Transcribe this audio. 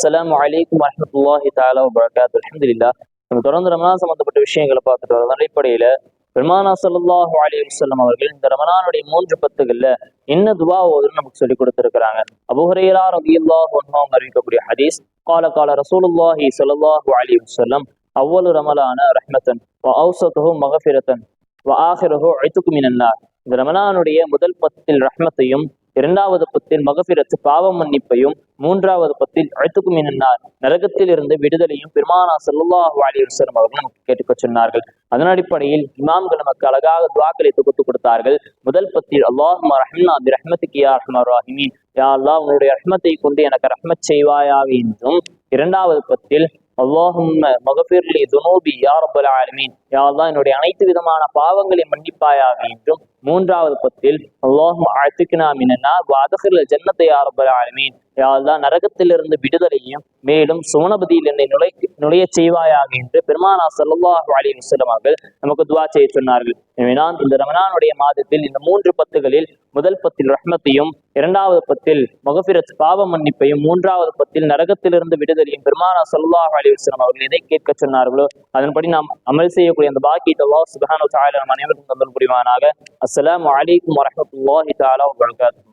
அஸ்ஸலாமு அலைக்கும் வரஹ்மத்துல்லாஹி தஆலா வபரகாத்துஹு. அல்ஹம்துலில்லாஹ். நம்ம தொடர்ந்து ரமலான் சம்பந்தப்பட்ட விஷயங்களை பார்த்துட்டு வரோம். அடிப்படையில பெருமானா ஸல்லல்லாஹு அலைஹி வஸல்லம் அவர்கள் இந்த ரமலானுடைய 3 பத்துகள்ல என்ன துவா ஓதுன்னு நமக்கு சொல்லி கொடுத்திருக்கிறாங்க. அபூ ஹுரைரா ரலியல்லாஹு அன்ஹு அறிவிக்கக்கூடிய ஹதீஸ், قال قال رسول الله صلى الله عليه وسلم اول رمضان رحمة واوسطه مغفرة واخره عتق من النار. இந்த ரமலானுடைய முதல் பத்தில் ரஹ்மத்தையும், இரண்டாவது பத்தில் மகஃபிரத்து பாவ மன்னிப்பையும், மூன்றாவது பத்தில் அழுத்துக்கு மின்னார் நரகத்தில் இருந்து விடுதலையும் பெருமானா ஸல்லல்லாஹு அலைஹி வஸல்லம் அவர்கள் நமக்கு கேட்டுக்க சொன்னார்கள். அதன் அடிப்படையில் இமாம்கள் நமக்கு அழகாக துஆக்களை தொகுத்து கொடுத்தார்கள். முதல் பத்தில் அல்லாஹும்ம ரஹ்மனா பி ரஹ்மத்திக யா அர்ஹமர் ராஹிமீன், யா அல்லாஹ் உன்னுடைய ரஹ்மத்தை கொண்டு எனக்கு ரஹ்மத் செய்வாயாக என்றும், இரண்டாவது பத்தில் அல்லாஹும்ம மகஃபிர்லி துனூபி யா ரப்பல் ஆலமீன், யா அல்லாஹ் என்னுடைய அனைத்து விதமான பாவங்களை மன்னிப்பாயாக என்றும், மூன்றாவது பத்தில் அல்லாஹும்ம அஅ்திக்னா மினன்னார் வ அத்கில் ஜன்னத யா ரப்பல் ஆலமீன், யா அல்லாஹ் நரகத்திலிருந்து விடுதலையும் மேலும் சுவனபதியில் என்னை நுழைய செய்வாயாக என்று பெருமானா ஸல்லல்லாஹு அலைஹி வஸல்லம் அவர்கள் நமக்கு துஆ செய்ய சொன்னார்கள். எனவே நான் இந்த ரமலானுடைய மாதத்தில் இந்த 3 பத்துகளில் முதல் பத்தில் ரஹ்மத்தையும், இரண்டாவது பத்தில் மகஃபிரத் பாவ மன்னிப்பையும், மூன்றாவது பத்தில் நரகத்திலிருந்து விடுதலையும் பெருமானா ஸல்லல்லாஹு அலைஹி வஸல்லம் அவர்கள் எதை கேட்க சொன்னார்களோ அதன்படி நாம் அமல் செய்யக்கூடிய அந்த பாக்கியத்தை அல்லாஹ் சுப்ஹானஹு வ தஆலா நம் அனைவருக்கும் தந்தல் புரிவானாக. அஸ்ஸலாமு அலைக்கும் வரஹ்மத்துல்லாஹி தஆலா வபரகாத்துஹு.